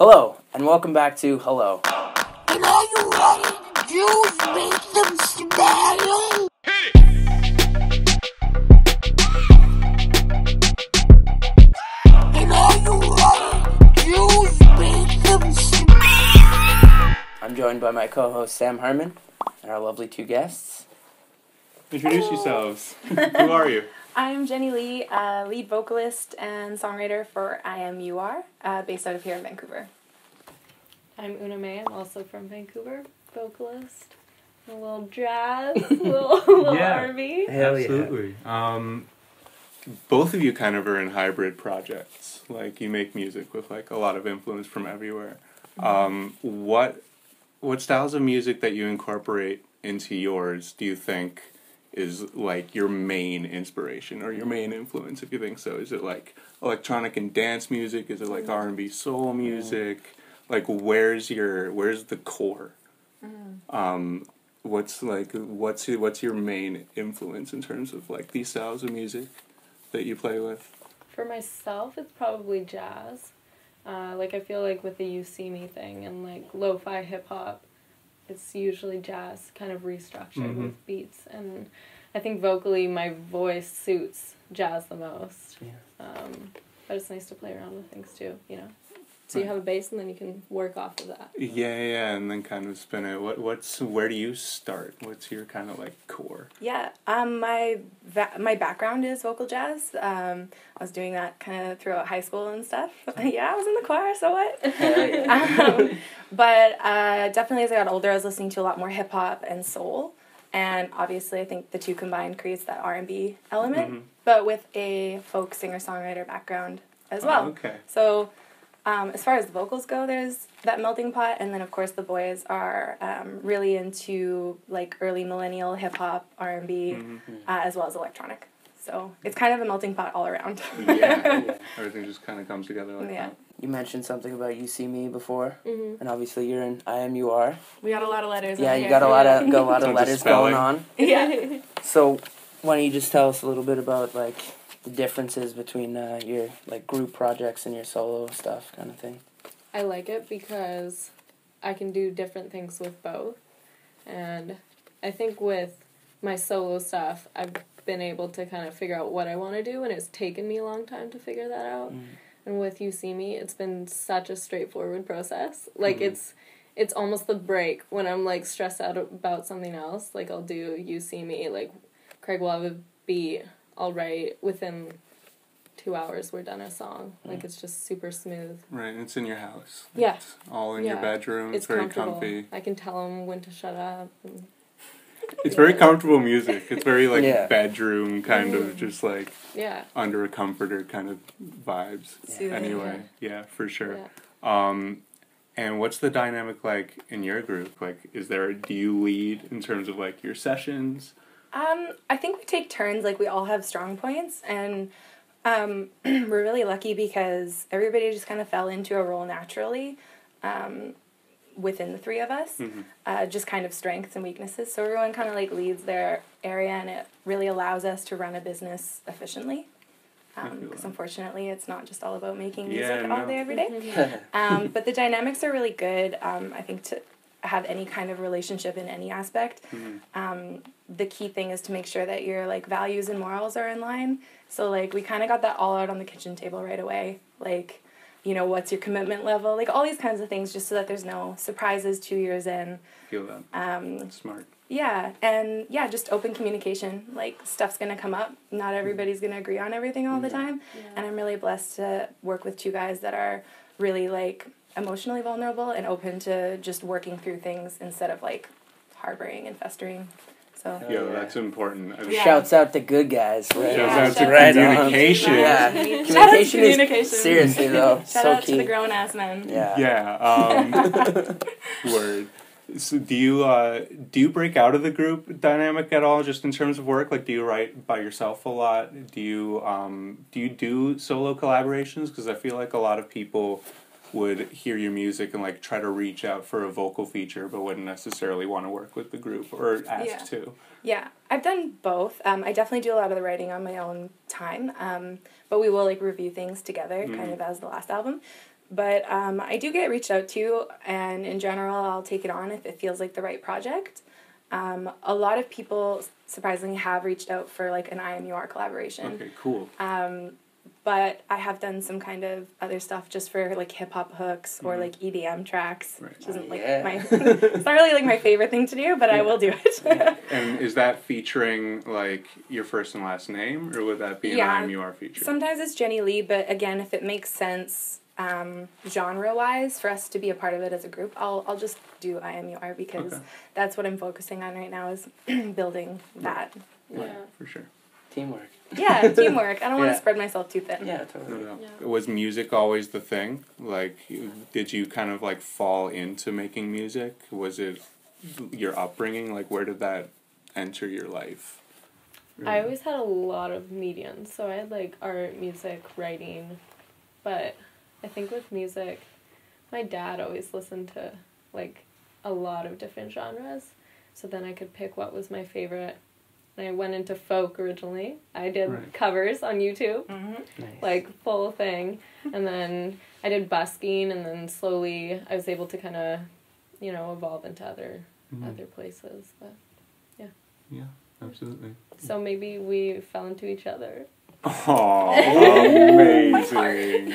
Hello, and welcome back to Hello. And are you ready to Jews make them smile? And are you ready to Jews make them smile? I'm joined by my co-host Sam Herman and our lovely two guests. Introduce yourselves. Who are you? I'm Jenny Lea, lead vocalist and songwriter for I Am You Are, based out of here in Vancouver. I'm Una Mey, I'm also from Vancouver, vocalist, a little jazz, a little R&B. Hell Absolutely. Both of you kind of are in hybrid projects. Like, you make music with, like, a lot of influence from everywhere. What styles of music that you incorporate into yours do you think is, like, your main inspiration or your main influence, if you think so? Is it, like, electronic and dance music? Is it, like, R&B soul music? Like, where's the core? What's your main influence in terms of, like, these styles of music that you play with? For myself, it's probably jazz. Like, I feel like with the You See Me thing and, like, lo-fi hip-hop, it's usually jazz kind of restructured with beats. And I think vocally my voice suits jazz the most. Yeah. But it's nice to play around with things, too, you know? So you have a bass and then you can work off of that. Yeah, and then kind of spin it. Where do you start? What's your kind of, like, core? Yeah, my background is vocal jazz. I was doing that kind of throughout high school and stuff. Yeah, I was in the choir, so what? But definitely as I got older, I was listening to a lot more hip-hop and soul. And obviously I think the two combined creates that R&B element, but with a folk singer-songwriter background as well. Okay. So as far as the vocals go, there's that melting pot, and then of course the boys are really into like early millennial hip-hop, R&B, as well as electronic. So it's kind of a melting pot all around. Yeah. Everything just kind of comes together like that. You mentioned something about You See Me before, and obviously you're in I Am You Are. We got a lot of letters. Yeah, over you here. got a lot of letters going on. Yeah. So why don't you just tell us a little bit about like the differences between your like group projects and your solo stuff kind of thing? I like it because I can do different things with both. And I think with my solo stuff, I've been able to kind of figure out what I want to do, and it's taken me a long time to figure that out. And with You See Me, it's been such a straightforward process. Like, it's almost the break when I'm, like, stressed out about something else. Like, I'll do You See Me, like, Craig will have a beat, I'll write, within 2 hours we're done a song. Like, it's just super smooth. Right, and it's in your house. Yeah. It's all in your bedroom. It's very comfy. I can tell them when to shut up. It's very comfortable music. It's very, like, bedroom kind of just, like, under a comforter kind of vibes. Yeah. Anyway, yeah, for sure. Yeah. And what's the dynamic like in your group? Like, do you lead in terms of, like, your sessions? I think we take turns. Like, we all have strong points, and we're really lucky because everybody just kind of fell into a role naturally within the three of us, just kind of strengths and weaknesses. So everyone kind of, like, leads their area, and it really allows us to run a business efficiently. Because unfortunately, it's not just all about making music all day, every day. But the dynamics are really good. I think to have any kind of relationship in any aspect, the key thing is to make sure that your, like, values and morals are in line. So, like, we kind of got that all out on the kitchen table right away. Like, you know, what's your commitment level? Like, all these kinds of things, just so that there's no surprises 2 years in. Feel that. That's smart. Yeah, and just open communication. Like, stuff's going to come up. Not everybody's going to agree on everything all the time. Yeah. And I'm really blessed to work with two guys that are really, like, emotionally vulnerable and open to just working through things instead of, like, harboring and festering. So that's important. Shouts out to good guys. Right? Shouts out to communication. Yeah. Communication is seriously though Shout so out key. to the grown ass men. Yeah. Word. So do you break out of the group dynamic at all, just in terms of work? Like, do you write by yourself a lot? Do you do solo collaborations? Because I feel like a lot of people would hear your music and, like, try to reach out for a vocal feature, but wouldn't necessarily want to work with the group or ask to. Yeah, I've done both. I definitely do a lot of the writing on my own time, but we will, like, review things together, kind of as the last album. But I do get reached out to, and in general, I'll take it on if it feels like the right project. A lot of people, surprisingly, have reached out for, like, an IMUR collaboration. Okay, cool. But I have done some kind of other stuff just for, like, hip-hop hooks or, like, EDM tracks, Right. which isn't, like, Yeah. my... It's not really, like, my favorite thing to do, but I will do it. And is that featuring, like, your first and last name, or would that be an IMUR feature? Sometimes it's Jenny Lee, but again, if it makes sense genre-wise for us to be a part of it as a group, I'll just do IMUR because that's what I'm focusing on right now is building that. Yeah. For sure. Teamwork. Yeah, teamwork. I don't want Yeah. to spread myself too thin. Yeah, totally. No doubt. Yeah. Was music always the thing? Like, did you kind of, like, fall into making music? Was it your upbringing? Like, where did that enter your life? I always had a lot of mediums, so I had, like, art, music, writing, but I think with music, my dad always listened to, like, a lot of different genres, so then I could pick what was my favorite. And I went into folk originally. I did covers on YouTube, Nice. like, full thing, and then I did busking, and then slowly I was able to kind of, you know, evolve into other places, but Yeah, absolutely. so maybe we fell into each other. Oh, amazing!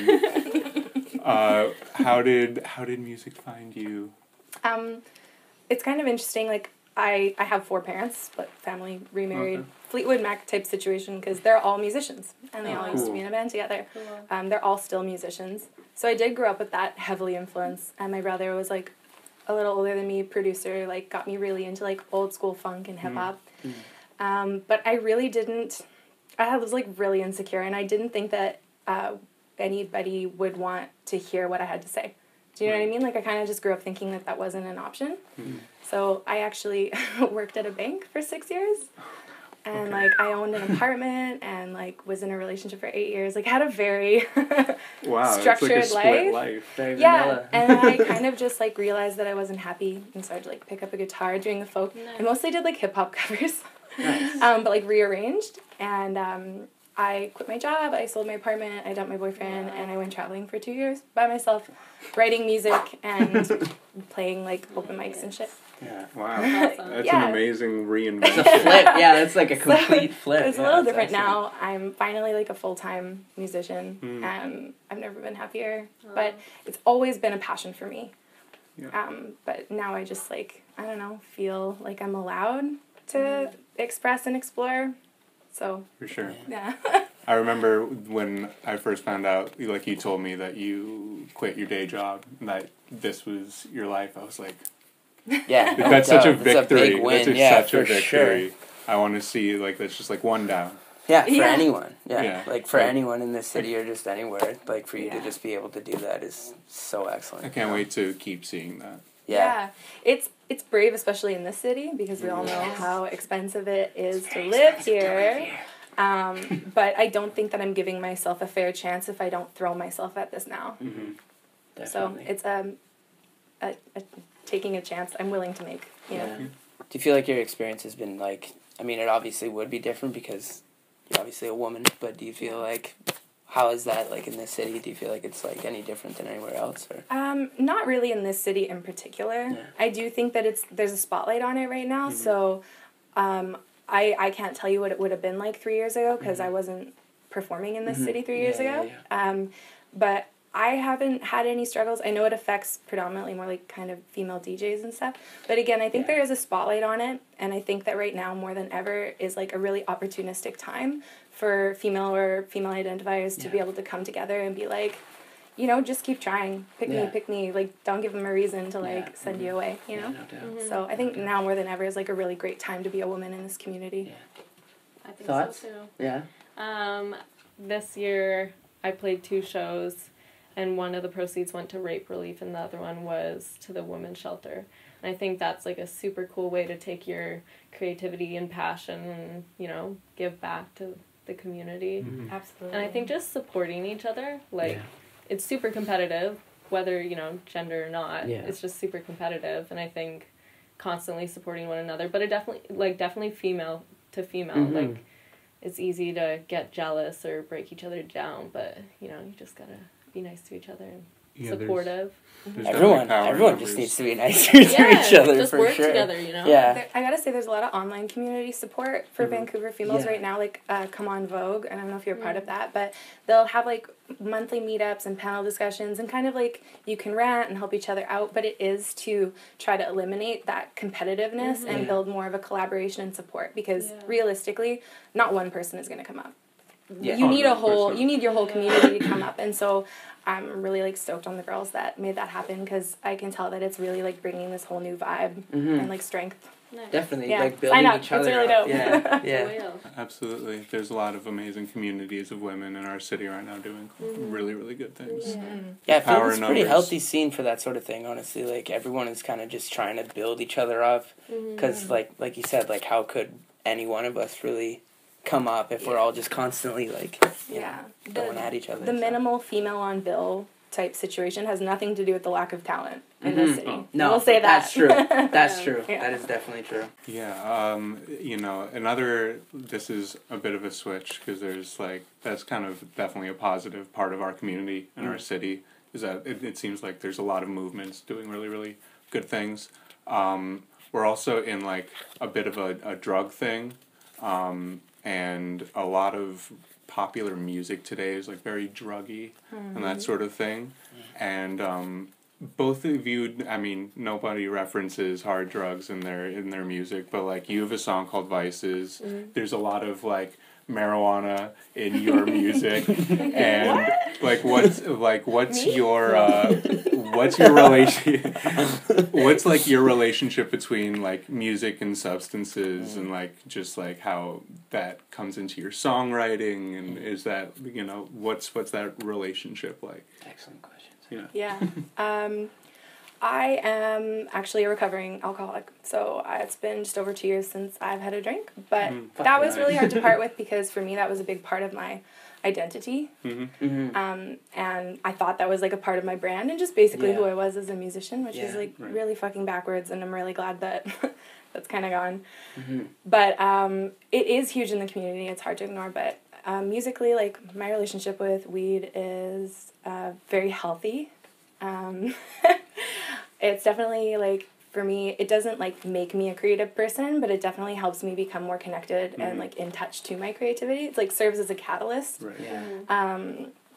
How did music find you? It's kind of interesting, like, I have 4 parents, split family, remarried, Fleetwood Mac type situation, because they're all musicians, and they all used to be in a band together. Cool. They're all still musicians. So I did grow up with that heavily influenced, and my brother was, like, a little older than me, producer, like, got me really into, like, old school funk and hip-hop. But I really didn't, I was, like, really insecure, and I didn't think that anybody would want to hear what I had to say. Do you know what I mean? Like, I kind of just grew up thinking that that wasn't an option. So I actually worked at a bank for 6 years. And, like, I owned an apartment and, like, was in a relationship for 8 years. Like, had a very Wow, structured it's like a split life. Very Yeah, vanilla. and I kind of just, like, realized that I wasn't happy and started to, like, pick up a guitar doing the folk. Nice. I mostly did, like, hip-hop covers. Nice. But, like, rearranged. And I quit my job, I sold my apartment, I dumped my boyfriend, and I went traveling for 2 years by myself, writing music and playing, like, open mics and shit. Yeah. Wow, Awesome. that's Yeah. an amazing It's a reinvention. flip. Yeah, that's like a complete flip. It's a Yeah, little that's different excellent. now. I'm finally, like, a full-time musician. I've never been happier, but it's always been a passion for me. Yeah. But now I just, like, I don't know, feel like I'm allowed to express and explore. So, For sure. yeah. I remember when I first found out, like, you told me that you quit your day job, and that this was your life. I was like, Yeah. no that's such a doubt. It's victory. big win. That's Yeah, such for a victory. sure. I want to see, like, that's just like one down. Yeah, for Yeah. anyone. Yeah. Yeah. Like for Like- anyone in this city or just anywhere, like for you to Yeah. just be able to do that is so excellent. I can't wait to keep seeing that. Yeah. It's brave, especially in this city, because we all know how expensive it is to live here. But I don't think that I'm giving myself a fair chance if I don't throw myself at this now. So Definitely. it's a taking a chance I'm willing to make. You know? Yeah. Do you feel like your experience has been like? I mean, it obviously would be different because you're obviously a woman. But do you feel like, how is that like in this city? Do you feel like it's like any different than anywhere else? Or Not really in this city in particular. Yeah. I do think that there's a spotlight on it right now. So, I can't tell you what it would have been like 3 years ago because I wasn't performing in this city 3 years ago. But I haven't had any struggles. I know it affects predominantly more like kind of female DJs and stuff. But again, I think there is a spotlight on it. And I think that right now more than ever is like a really opportunistic time for female or female identifiers to be able to come together and be like, you know, just keep trying. Pick me. Like, don't give them a reason to like send you away, you know? no doubt. So I think now more than ever is like a really great time to be a woman in this community. I think Thoughts? so too. Yeah. This year I played 2 shows, and one of the proceeds went to rape relief, and the other one was to the women's shelter. And I think that's like a super cool way to take your creativity and passion and, you know, give back to the community. Absolutely. And I think just supporting each other, like, it's super competitive, whether, you know, gender or not. Yeah. It's just super competitive, and I think constantly supporting one another. But it definitely female to female. Like, it's easy to get jealous or break each other down, but, you know, you just gotta be nice to each other and Yeah, supportive. there's Everyone definitely power in just numbers. needs to be nicer to each other just for work sure. together, you know? Yeah. I gotta say, there's a lot of online community support for Vancouver females Yeah. right now, like Come On Vogue, and I don't know if you're part of that, but they'll have like monthly meetups and panel discussions, and kind of like you can rant and help each other out, but it is to try to eliminate that competitiveness and build more of a collaboration and support, because realistically, not one person is gonna come up. Yeah. You need a 100%. whole, you need your whole community to come up, and so I'm really like stoked on the girls that made that happen, because I can tell that it's really like bringing this whole new vibe and like strength. Nice. Definitely, Yeah. like building Sign up. each other It's really up. dope. Yeah, For yeah. real. Absolutely. There's a lot of amazing communities of women in our city right now doing really, really good things. Yeah, I feel Power it's a pretty numbers. healthy scene for that sort of thing, honestly. Like, everyone is kind of just trying to build each other up. Because, like you said, like, how could any one of us really come up if we're all just constantly, like, you know, going at each other? The so. minimal female on bill type situation has nothing to do with the lack of talent in this city. Oh. No, we'll say that. That's true. That's true. Yeah. That is definitely true. Yeah, you know, this is a bit of a switch, because there's like, that's kind of definitely a positive part of our community and our city, is that it seems like there's a lot of movements doing really, really good things. We're also in like a bit of a drug thing, and a lot of popular music today is like very druggy and that sort of thing. And both of you, I mean, nobody references hard drugs in their music, but like you have a song called Vices. There's a lot of like marijuana in your music, and what's your relation? What's like your relationship between like music and substances, and like just like how that comes into your songwriting, and is that, you know, what's that relationship like? Excellent questions. Yeah. Yeah. I am actually a recovering alcoholic, so it's been just over 2 years since I've had a drink, but that was really hard to part with, because for me that was a big part of my identity, and I thought that was like a part of my brand and just basically who I was as a musician, which is like really fucking backwards, and I'm really glad that that's kind of gone. But it is huge in the community. It's hard to ignore, but musically, like, my relationship with weed is very healthy. It's definitely, like, for me, it doesn't, like, make me a creative person, but it definitely helps me become more connected and, like, in touch to my creativity. It's, like, serves as a catalyst. Right. Yeah.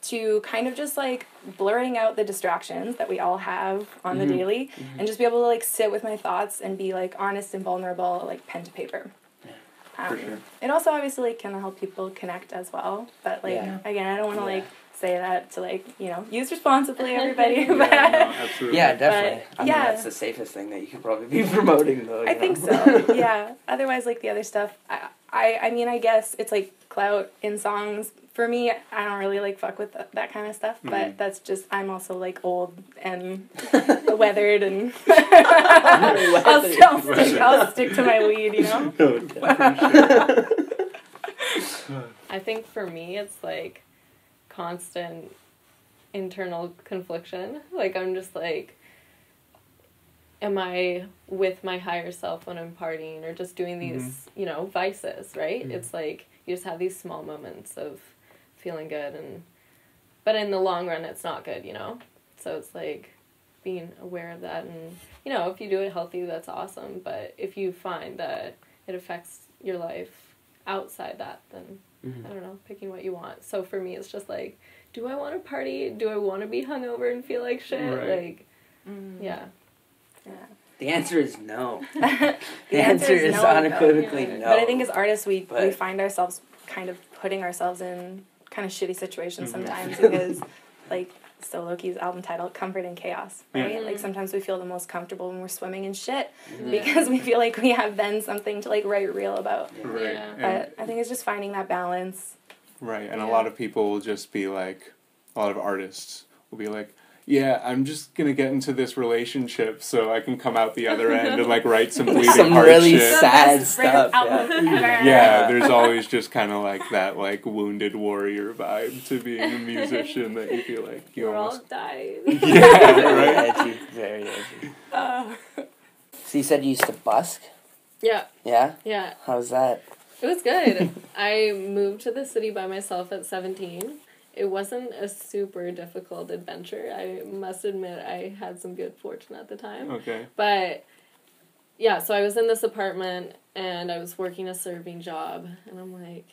To kind of just, like, blurring out the distractions that we all have on the daily, and just be able to, like, sit with my thoughts and be, like, honest and vulnerable, like, pen to paper. For sure. It also obviously can help people connect as well, but, like, again, I don't want to, like, say that to, like, you know, use responsibly, everybody. No, absolutely. Yeah, definitely. But, I mean, that's the safest thing that you could probably be promoting, though. I think so. Yeah. Otherwise, like, the other stuff, I mean, I guess it's like clout in songs. For me, I don't really like fuck with that kind of stuff, but that's just, I'm also like old and weathered, and I'll stick to my weed, you know? I think for me, it's like constant internal confliction. Like, I'm just like, am I with my higher self when I'm partying, or just doing these, you know, vices, right? It's like, you just have these small moments of feeling good, but in the long run, it's not good, you know? So it's like being aware of that, and, you know, if you do it healthy, that's awesome, but if you find that it affects your life outside that, then, I don't know, picking what you want. So for me, it's just like, do I want to party? Do I want to be hungover and feel like shit? Right. Like, yeah. The answer is no. The The answer is no, unequivocally though. no. But I think as artists, we But- find ourselves kind of putting ourselves in kind of shitty situations sometimes, because, like, so Loki's album title, Comfort in Chaos, right? Like, sometimes we feel the most comfortable when we're swimming in shit, because we feel like we have then something to, like, write real about. Right. Yeah. And, But I think it's just finding that balance. right. And a lot of people will just be like, a lot of artists will be like, yeah, I'm just gonna get into this relationship so I can come out the other end and like write some bleeding Some heart really shit. sad This breakup stuff. album Yeah. ever. Yeah, there's always just kind of like that like wounded warrior vibe to being a musician that you feel like you We're all almost dying. yeah, Very right. edgy. Very edgy. So you said you used to busk? Yeah, Yeah? yeah. How's that? It was good. I moved to the city by myself at 17, it wasn't a super difficult adventure. I must admit I had some good fortune at the time. Okay. But, yeah, so I was in this apartment, and I was working a serving job, and I'm like,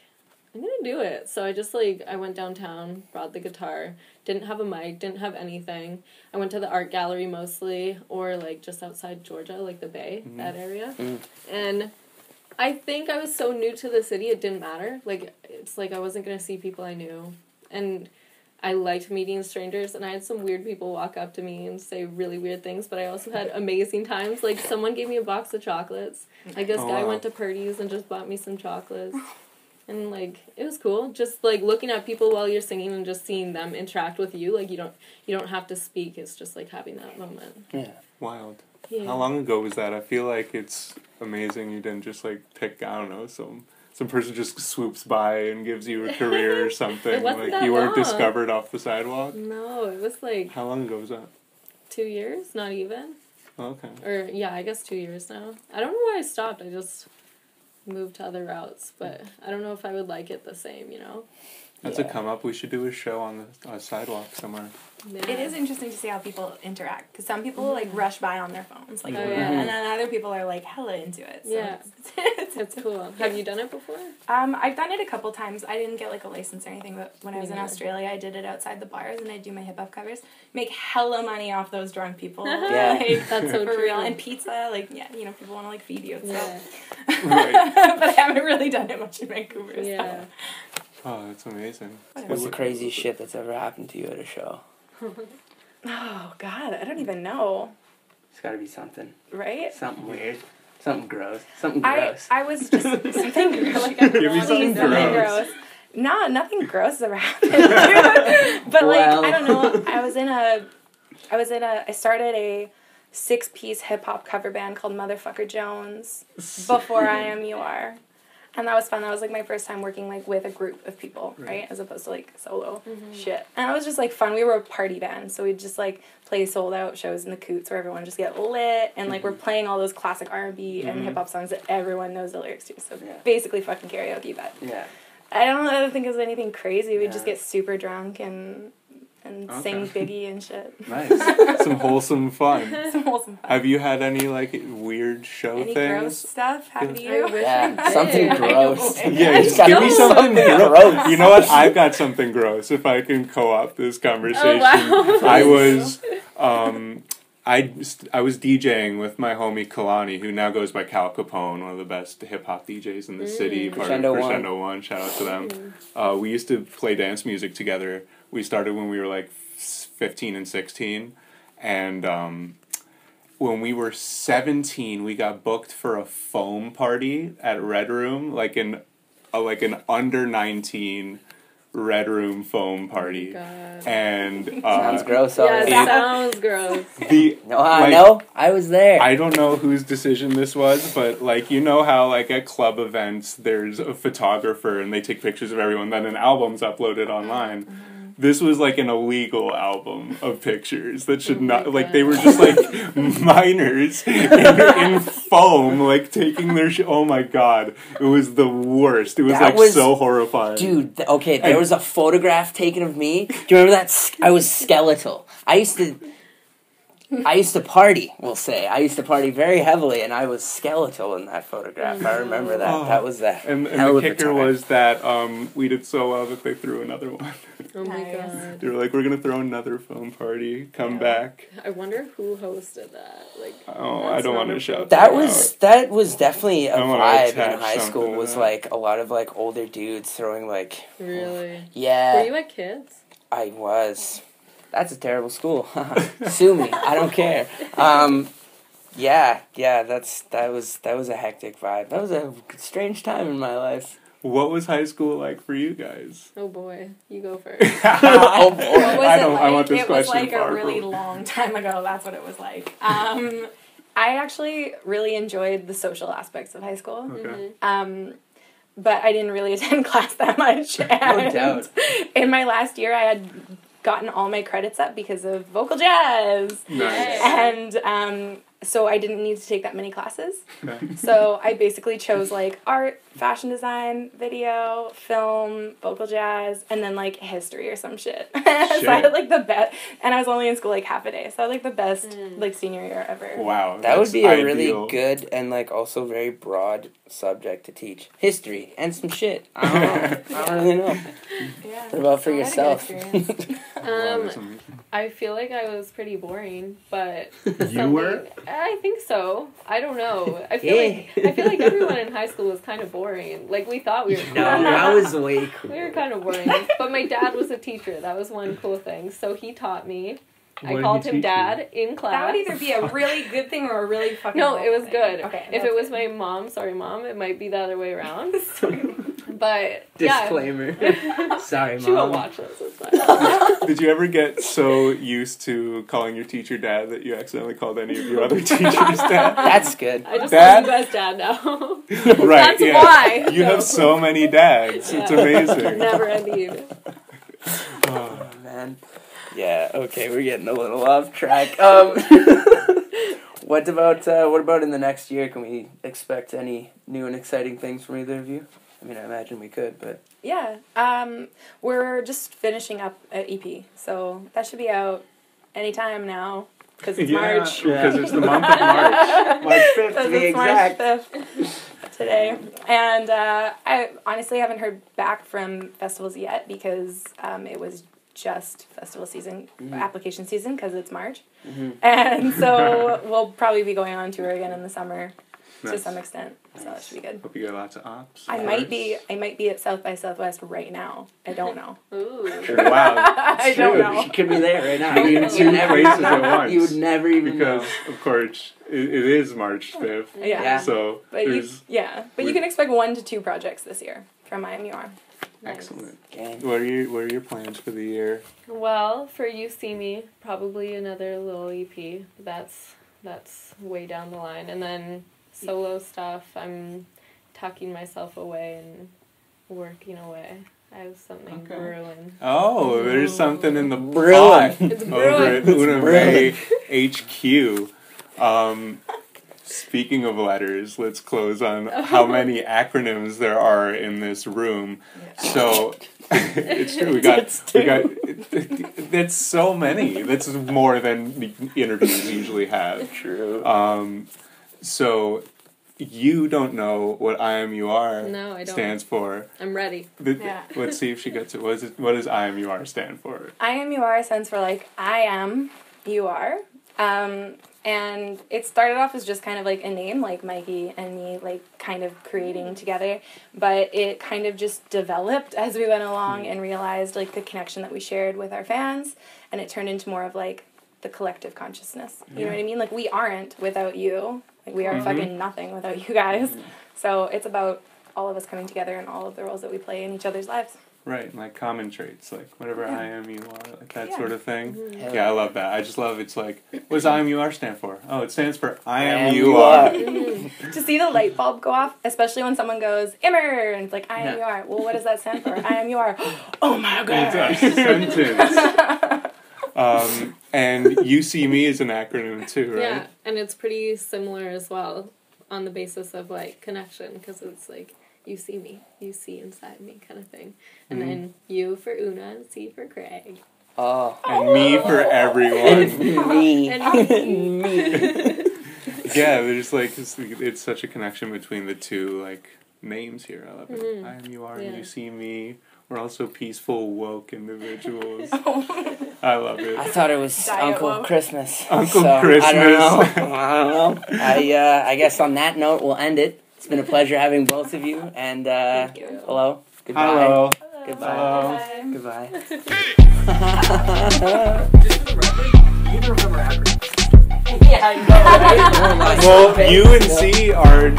I'm gonna do it. So I just, like, I went downtown, brought the guitar, didn't have a mic, didn't have anything. I went to the art gallery mostly, or, like, just outside Georgia, like the Bay, that area. And I think I was so new to the city, it didn't matter. Like, it's like I wasn't gonna see people I knew. And I liked meeting strangers, and I had some weird people walk up to me and say really weird things, but I also had amazing times. Like, someone gave me a box of chocolates. Like, this guy went to Purdy's and just bought me some chocolates. And, like, it was cool. Just, like, looking at people while you're singing and just seeing them interact with you. Like, you don't have to speak. It's just, like, having that moment. Yeah. Wild. Yeah. How long ago was that? I feel like it's amazing you didn't just, like, pick, I don't know, some person just swoops by and gives you a career or something. It wasn't like, that you weren't long. discovered off the sidewalk? No, it was, like, How long ago was that? 2 years, not even. Oh, okay. Or, yeah, I guess 2 years now. I don't know why I stopped. I just moved to other routes, but I don't know if I would like it the same, you know? That's a come up. We should do a show on the sidewalk somewhere. Yeah. It is interesting to see how people interact, because some people like rush by on their phones, like, Oh, yeah. and then other people are like hella into it. So Yeah. It's cool. Have you done it before? I've done it a couple times. I didn't get like a license or anything, but when I was in neither. Australia, I did it outside the bars, and I do my hip hop covers. Make hella money off those drunk people. Yeah. Like, That's so for true. real. And pizza, like, yeah, you know, people want to like feed you. So. Yeah. Right. But I haven't really done it much in Vancouver. Yeah. Oh, that's amazing. What's the craziest shit that's ever happened to you at a show? Oh God, I don't even know. It's got to be something. Right? Something weird. Something gross. Something I gross. was just something like Give me something gross. No, nothing gross has ever happened. But Well. like, I don't know. I started a 6-piece hip hop cover band called Motherfucker Jones before I Am You Are. And that was fun. That was like my first time working like with a group of people, right? As opposed to like solo shit. And it was just like fun. We were a party band, so we'd just like play sold out shows in the Coots where everyone just get lit, and like we're playing all those classic R&B and hip hop songs that everyone knows the lyrics to. So basically fucking karaoke, but Yeah. I don't think it was anything crazy. We'd just Yeah. get super drunk and sing Biggie and shit. Nice. Some wholesome fun. Some wholesome fun. Have you had any, like, weird show Any things? gross stuff happen to I you? wish Yeah, I did. something I know. gross. Yeah, just Gotta give me be something something gross. gross. You know what? I've got something gross. If I can co-op this conversation, Oh, wow. I was, I was DJing with my homie Kalani, who now goes by Cal Capone, one of the best hip hop DJs in the city. Part of Crescendo One. Crescendo One. Shout out to them. We used to play dance music together. We started when we were like 15 and 16, and when we were 17, we got booked for a foam party at Red Room, like an under 19 Red Room foam party. God. And Sounds gross Yeah, already. it sounds gross. No, I know. I was there. I don't know whose decision this was, but like, you know how like at club events there's a photographer and they take pictures of everyone, then an album's uploaded online. This was like an illegal album of pictures that should not, like, they were just like minors in foam, like taking their oh my god, it was the worst. It was That like was- so horrifying. Dude, okay, there was a photograph taken of me. Do you remember that? I was skeletal. I used to party, we'll say. I used to party very heavily, and I was skeletal in that photograph. I remember that. Oh. That was that. And hell the of a kicker time. was that we did so well that they threw another one. Oh my Nice. god. They were like, we're gonna throw another foam party. Come back. I wonder who hosted that. Like, Oh, I that's don't not want to a- shout That them was definitely a I wanna vibe attach in high something school. to Was that. like a lot of like older dudes throwing like Really? yeah. Were you at Kids? I was. That's a terrible school. Sue me. I don't care. Yeah. That was a hectic vibe. That was a strange time in my life. What was high school like for you guys? Oh boy, you go first. Oh boy. What was I it don't- like? I want this it was question like a far really from- long time ago. That's what it was like. I actually really enjoyed the social aspects of high school. Okay. But I didn't really attend class that much. And doubt. in my last year, I had gotten all my credits up because of vocal jazz. Nice. And so I didn't need to take that many classes. Okay. So I basically chose like art, fashion design, video, film, vocal jazz, and then like history or some shit. So I had like the best, and I was only in school like half a day. So I had like the best like senior year ever. Wow. That would be a ideal. really good and like also very broad subject to teach. History and some shit. I don't know. I don't really know. Yeah. What about for I had a good yourself? experience. Wow, that's amazing. I feel like I was pretty boring, but You were? I think so. I don't know. I feel like everyone in high school was kind of boring. Like we thought we were cool. No, I was way cool. We were kind of boring. But my dad was a teacher. That was one cool thing. So he taught me. What I did called he him teach Dad in class. That would either be a really good thing or a really fucking No, awful it was thing. good. Okay. If it was my mom, sorry mom, it might be the other way around. But Disclaimer. Sorry, she won't Mom. watch this. It's fine. Did you ever get so used to calling your teacher dad that you accidentally called any of your other teachers dad? That's good. I just Dad? call you guys Dad now. Right, That's yeah. why. You have so many dads. It's amazing. Never ending. Oh, man. Yeah, okay, we're getting a little off track. What about in the next year? Can we expect any new and exciting things from either of you? I mean, I imagine we could, but... Yeah. We're just finishing up an EP, so that should be out anytime now, because it's March. Because it's the month of March. March 5th, to Because be it's exact. March 5th today. And I honestly haven't heard back from festivals yet, because it was just festival season, application season, because it's March. And so we'll probably be going on tour again in the summer to Nice. some extent. So that should be good. Hope you get lots of ops. I might be at South by Southwest right now. I don't know. Ooh. Wow. I don't know. She could be there right now. Be in two places at once. You would never even Because, know. of course, it is March 5th. Yeah. So, But there's... you can expect 1 to 2 projects this year from IMUR. Nice. Excellent. Gang. What are your plans for the year? Well, for You See Me, probably another little EP. That's way down the line. And then solo stuff, I'm tucking myself away and working away. I have something brewing. Oh, there's something in the Brewing. pot It's over at brewing. Una Mey HQ. Speaking of letters, let's close on how many acronyms there are in this room. So it's true. We got. That's so many. That's more than the interviews usually have. True. So you don't know what IMUR No, I don't. stands for. I'm ready. Let's see if she gets it. What does IMUR stand for? IMUR stands for like I am, you are. And it started off as just kind of like a name, like Mikey and me, like kind of creating together. But it kind of just developed as we went along and realized like the connection that we shared with our fans. And it turned into more of like the collective consciousness. You know what I mean? Like we aren't without you. Like we are fucking nothing without you guys. So it's about all of us coming together and all of the roles that we play in each other's lives. Right, like common traits, like whatever I am, you are, like that Yeah. sort of thing. Mm-hmm. Yeah, I love that. I just love it's like, what does IMUR stand for? Oh, it stands for I am And you you are. To see the light bulb go off, especially when someone goes, Immer, and it's like, I am you are. Well, what does that stand for? I am you are. Oh my god. It's a sentence. And You See Me is an acronym too, right? Yeah, and it's pretty similar as well on the basis of like connection, because it's like you see me, you see inside me kind of thing. And then U for Una and C for Craig. Oh. And me for everyone. Me. And Me. Yeah, there's like, it's such a connection between the two, like, names here. I love it. I am you are, and Yeah. you see me. We're also peaceful, woke individuals. I love it. I thought it was Diet Uncle woke. Christmas. Uncle so Christmas. I don't know. I guess on that note, we'll end it. It's been a pleasure having both of you. And you. hello. Goodbye. Hello. Goodbye. Hello. Goodbye. Just for the record, neither of them are acronyms. Yeah, I know. Well, U and C are,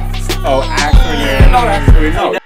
acronyms. We know.